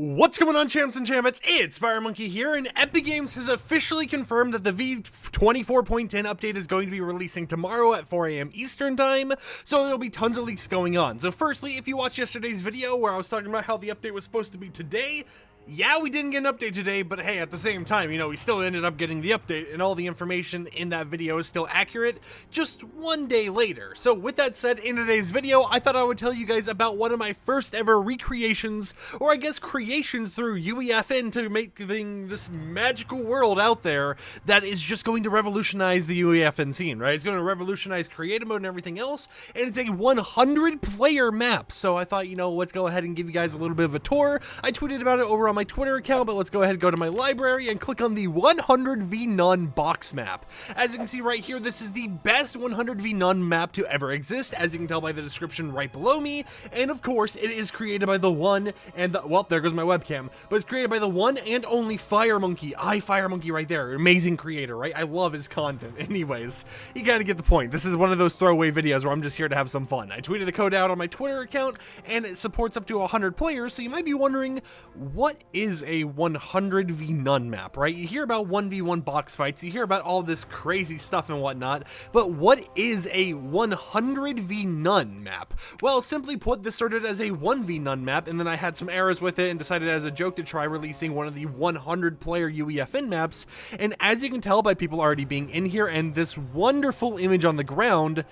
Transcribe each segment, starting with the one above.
What's going on, champs and champettes? It's FireMonkey here, and Epic Games has officially confirmed that the V24.10 update is going to be releasing tomorrow at 4 AM Eastern Time, so there'll be tons of leaks going on. So firstly, if you watched yesterday's video where I was talking about how the update was supposed to be today, yeah, we didn't get an update today, but hey, at the same time, we still ended up getting the update, and all the information in that video is still accurate, just one day later. So with that said, in today's video, I thought I would tell you guys about one of my first ever recreations, or I guess creations through UEFN to make this magical world out there that is just going to revolutionize the UEFN scene, right? It's going to revolutionize creative mode and everything else, and it's a 100-player map. So I thought, let's go ahead and give you guys a little bit of a tour. I tweeted about it over on my Twitter account, but let's go ahead and go to my library and click on the 100v None box map. As you can see right here, this is the best 100v None map to ever exist, as you can tell by the description right below me, and of course it is created by the one and the, well, there goes my webcam, but it's created by the one and only FireMonkey. FireMonkey right there, amazing creator, right? I love his content. Anyways, you gotta get the point. This is one of those throwaway videos where I'm just here to have some fun. I tweeted the code out on my Twitter account, and it supports up to 100 players, so you might be wondering, what is a 100v None map, right? You hear about 1v1 box fights, you hear about all this crazy stuff and whatnot, but what is a 100v None map? Well, simply put, this started as a 1v None map, and then I had some errors with it and decided as a joke to try releasing one of the 100-player UEFN maps, and as you can tell by people already being in here and this wonderful image on the ground,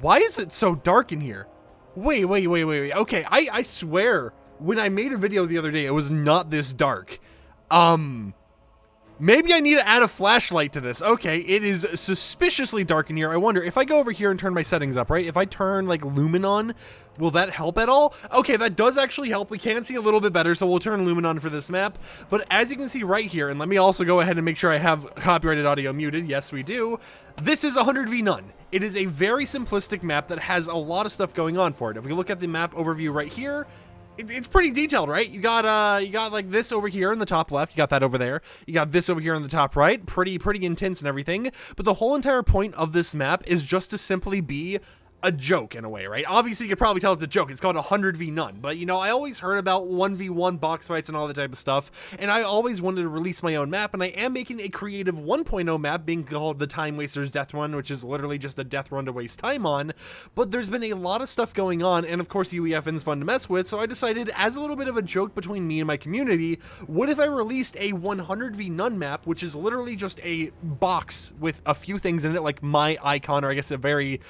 why is it so dark in here? Wait. Okay, I swear, when I made a video the other day, it was not this dark. Maybe I need to add a flashlight to this. Okay, it is suspiciously dark in here. I wonder, if I go over here and turn my settings up, right? If I turn, like, Lumen on, will that help at all? Okay, that does actually help. We can see a little bit better, so we'll turn Lumen on for this map. But as you can see right here, and let me also go ahead and make sure I have copyrighted audio muted. Yes, we do. This is 100v None. It is a very simplistic map that has a lot of stuff going on for it. If we look at the map overview right here, it's pretty detailed, right? You got like this over here in the top left, you got that over there, you got this over here in the top right, pretty intense and everything, but the whole entire point of this map is just to simply be a joke in a way, right? Obviously, you could probably tell it's a joke. It's called 100v None, but I always heard about 1v1 box fights and all that type of stuff, and I always wanted to release my own map, and I am making a creative 1.0 map being called the Time Waster's Death Run, which is literally just a death run to waste time on, but there's been a lot of stuff going on, and of course UEFN's fun to mess with, so I decided, as a little bit of a joke between me and my community, what if I released a 100v None map, which is literally just a box with a few things in it, like my icon, or I guess a very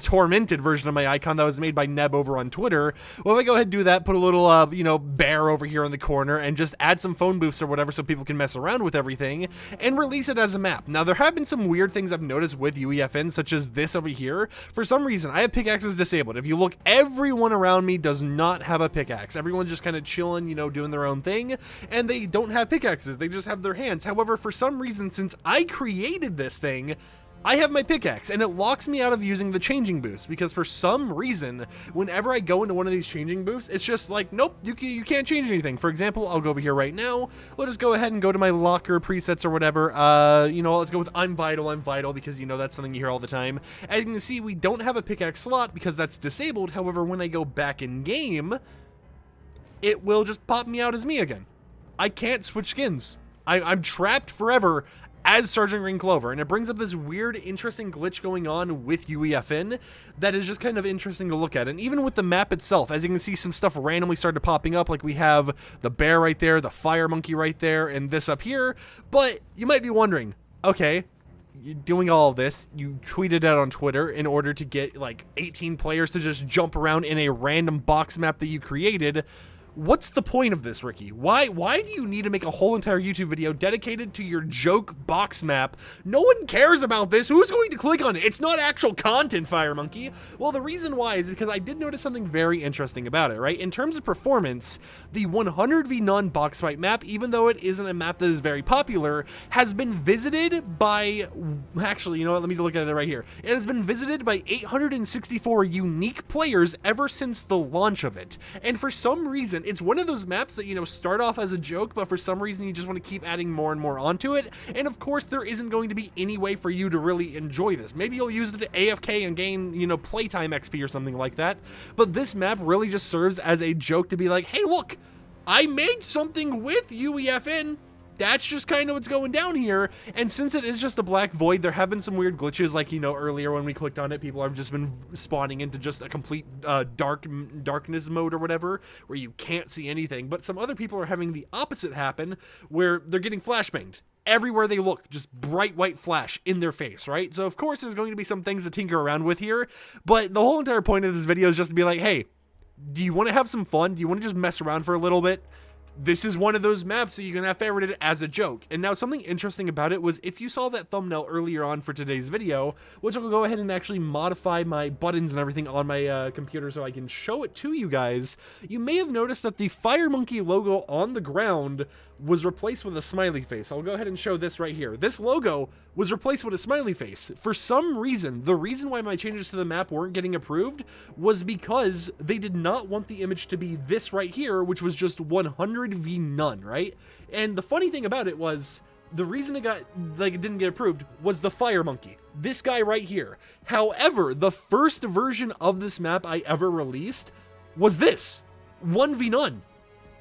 tormented version of my icon that was made by Neb over on Twitter. Well, if I go ahead and do that, put a little, bear over here in the corner, and just add some phone booths or whatever so people can mess around with everything, and release it as a map. Now, there have been some weird things I've noticed with UEFN, such as this over here. For some reason, I have pickaxes disabled. If you look, everyone around me does not have a pickaxe. Everyone's just kind of chilling, doing their own thing, and they don't have pickaxes. They just have their hands. However, for some reason, since I created this thing, I have my pickaxe, and it locks me out of using the changing booths, because for some reason, whenever I go into one of these changing booths, it's just like, nope, you can't change anything. For example, I'll go over here right now. We'll just go ahead and go to my locker presets or whatever. Let's go with I'm vital, because that's something you hear all the time. As you can see, we don't have a pickaxe slot because that's disabled. However, when I go back in game, it will just pop me out as me again. I can't switch skins. I'm trapped forever as Sergeant Green Clover, and it brings up this weird, interesting glitch going on with UEFN that is just kind of interesting to look at. And even with the map itself, as you can see, some stuff randomly started popping up, like we have the bear right there, the FireMonkey right there, and this up here. But you might be wondering, okay, you're doing all of this, you tweeted out on Twitter in order to get like 18 players to just jump around in a random box map that you created. What's the point of this, Ricky? Why do you need to make a whole entire YouTube video dedicated to your joke box map? No one cares about this. Who's going to click on it? It's not actual content, FireMonkey. Well, the reason why is because I did notice something very interesting about it, right? In terms of performance, the 100v None box fight map, even though it isn't a map that is very popular, has been visited by, actually, let me look at it right here. It has been visited by 864 unique players ever since the launch of it. And for some reason, it's one of those maps that, start off as a joke, but for some reason you just want to keep adding more and more onto it. And of course, there isn't going to be any way for you to really enjoy this. Maybe you'll use it to AFK and gain, playtime XP or something like that. But this map really just serves as a joke to be like, hey, look, I made something with UEFN. That's just kind of what's going down here. And since it is just a black void, there have been some weird glitches, like, you know, earlier when we clicked on it, people have just been spawning into just a complete darkness mode or whatever, where you can't see anything. But some other people are having the opposite happen, where they're getting flashbanged. Everywhere they look, just bright white flash in their face, right? So of course there's going to be some things to tinker around with here, but the whole entire point of this video is just to be like, hey, do you want to have some fun? Do you want to just mess around for a little bit? This is one of those maps that you can have favorited as a joke. And now something interesting about it was, if you saw that thumbnail earlier on for today's video, which I'll go ahead and actually modify my buttons and everything on my computer so I can show it to you guys, you may have noticed that the FireMonkey logo on the ground was replaced with a smiley face. I'll go ahead and show this right here. This logo was replaced with a smiley face. For some reason, the reason why my changes to the map weren't getting approved was because they did not want the image to be this right here, which was just 100 v none, right? And the funny thing about it was, the reason it didn't get approved was the FireMonkey, this guy right here. However, the first version of this map I ever released was this, 1v none.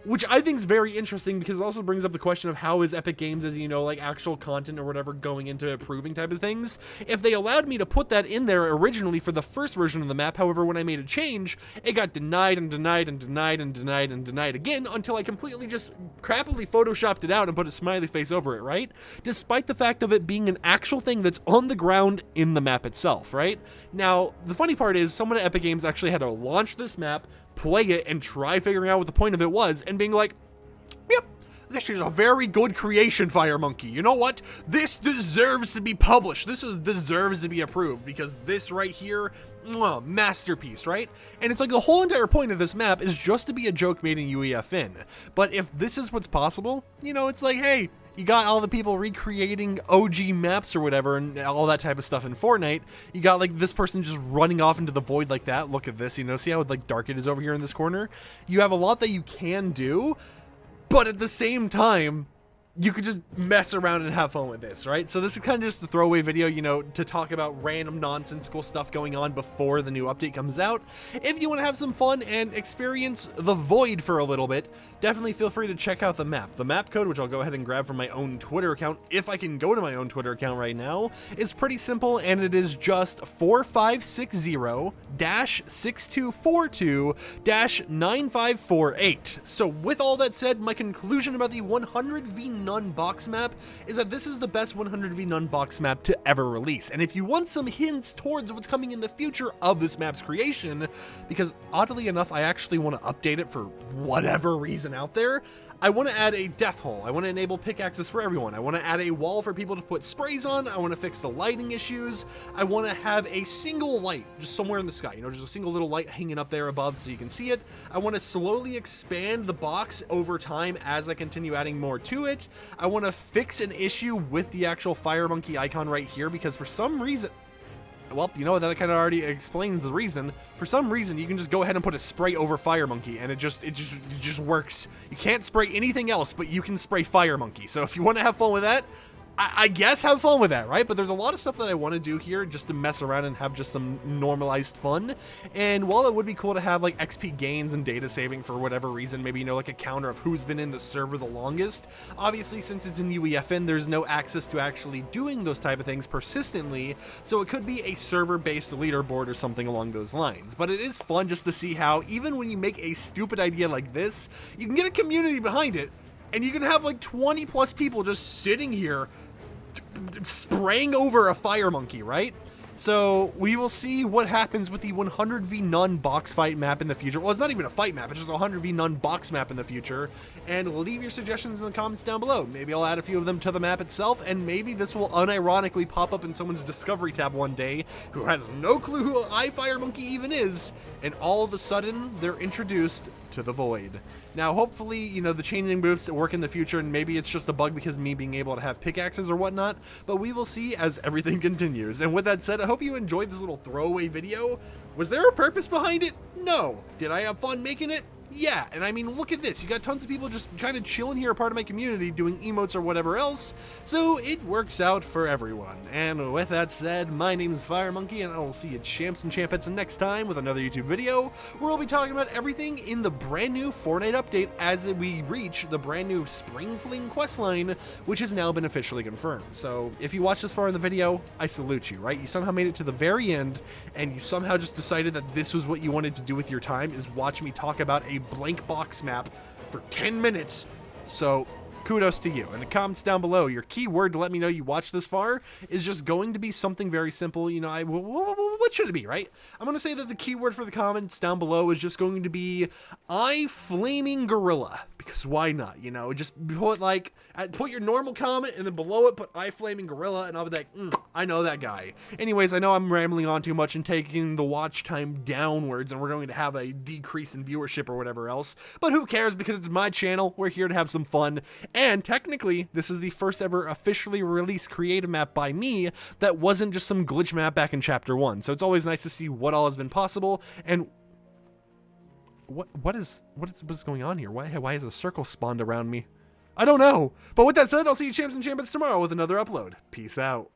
Which I think is very interesting, because it also brings up the question of how is Epic Games, as you know, like actual content or whatever, going into approving type of things. If they allowed me to put that in there originally for the first version of the map, however, when I made a change, it got denied and denied and denied and denied and denied again, until I completely just crappily photoshopped it out and put a smiley face over it, right? Despite the fact of it being an actual thing that's on the ground in the map itself, right? Now, the funny part is, someone at Epic Games actually had to launch this map, play it, and try figuring out what the point of it was, and being like, yep, this is a very good creation, FireMonkey. You know what? This deserves to be published. This deserves to be approved, because this right here, masterpiece, right? And it's like the whole entire point of this map is just to be a joke made in UEFN. But if this is what's possible, you know, it's like, hey, you got all the people recreating OG maps or whatever and all that type of stuff in Fortnite. You got like this person just running off into the void like that. Look at this, you know, see how like dark it is over here in this corner? You have a lot that you can do, but at the same time, you could just mess around and have fun with this, right? So this is kind of just a throwaway video, you know, to talk about random nonsensical stuff going on before the new update comes out. If you want to have some fun and experience the void for a little bit, definitely feel free to check out the map. The map code, which I'll go ahead and grab from my own Twitter account, if I can go to my own Twitter account right now, is pretty simple, and it is just 4560-6242-9548. So with all that said, my conclusion about the 100v none box map is that this is the best 100v none box map to ever release. And if you want some hints towards what's coming in the future of this map's creation, because oddly enough, I actually want to update it for whatever reason out there, I want to add a death hole. I want to enable pickaxes for everyone. I want to add a wall for people to put sprays on. I want to fix the lighting issues. I want to have a single light just somewhere in the sky, you know, just a single little light hanging up there above so you can see it. I want to slowly expand the box over time as I continue adding more to it. I want to fix an issue with the actual FireMonkey icon right here, because for some reason, well, you know, that kind of already explains the reason. For some reason, you can just go ahead and put a spray over FireMonkey, and it just works. You can't spray anything else, but you can spray FireMonkey. So if you want to have fun with that, I guess have fun with that, right? But there's a lot of stuff that I want to do here just to mess around and have just some normalized fun. And while it would be cool to have like XP gains and data saving for whatever reason, maybe, you know, like a counter of who's been in the server the longest, obviously since it's in UEFN, there's no access to actually doing those type of things persistently, so it could be a server-based leaderboard or something along those lines. But it is fun just to see how, even when you make a stupid idea like this, you can get a community behind it, and you can have like 20 plus people just sitting here spraying over a FireMonkey, right? So we will see what happens with the 100v none box fight map in the future. Well, it's not even a fight map, it's just a 100v none box map in the future. And leave your suggestions in the comments down below. Maybe I'll add a few of them to the map itself, and maybe this will unironically pop up in someone's discovery tab one day who has no clue who FireMonkey even is, and all of a sudden they're introduced to the void. Now, hopefully, you know, the changing moves work in the future, and maybe it's just a bug because of me being able to have pickaxes or whatnot, but we will see as everything continues. And with that said, I hope you enjoyed this little throwaway video. Was there a purpose behind it? No. Did I have fun making it? Yeah, and I mean, look at this. You got tons of people just kind of chilling here, a part of my community, doing emotes or whatever else, so it works out for everyone. And with that said, my name is FireMonkey, and I will see you champs and champettes next time with another YouTube video, where we'll be talking about everything in the brand new Fortnite update as we reach the brand new Spring Fling questline, which has now been officially confirmed. So if you watched this far in the video, I salute you, right? You somehow made it to the very end, and you somehow just decided that this was what you wanted to do with your time, is watch me talk about a blank box map for 10 minutes. So kudos to you. In the comments down below, your keyword to let me know you watched this far is just going to be something very simple. You know, what should it be, right? I'm going to say that the keyword for the comments down below is just going to be I flaming gorilla, because why not? You know, just put your normal comment and then below it put I flaming gorilla, and I'll be like, I know that guy. Anyways, I know I'm rambling on too much and taking the watch time downwards, and we're going to have a decrease in viewership or whatever else, but who cares, because it's my channel. We're here to have some fun. And technically, this is the first ever officially released creative map by me that wasn't just some glitch map back in Chapter 1. So it's always nice to see what all has been possible. And what is going on here? Why is a circle spawned around me? I don't know. But with that said, I'll see you champs and champions tomorrow with another upload. Peace out.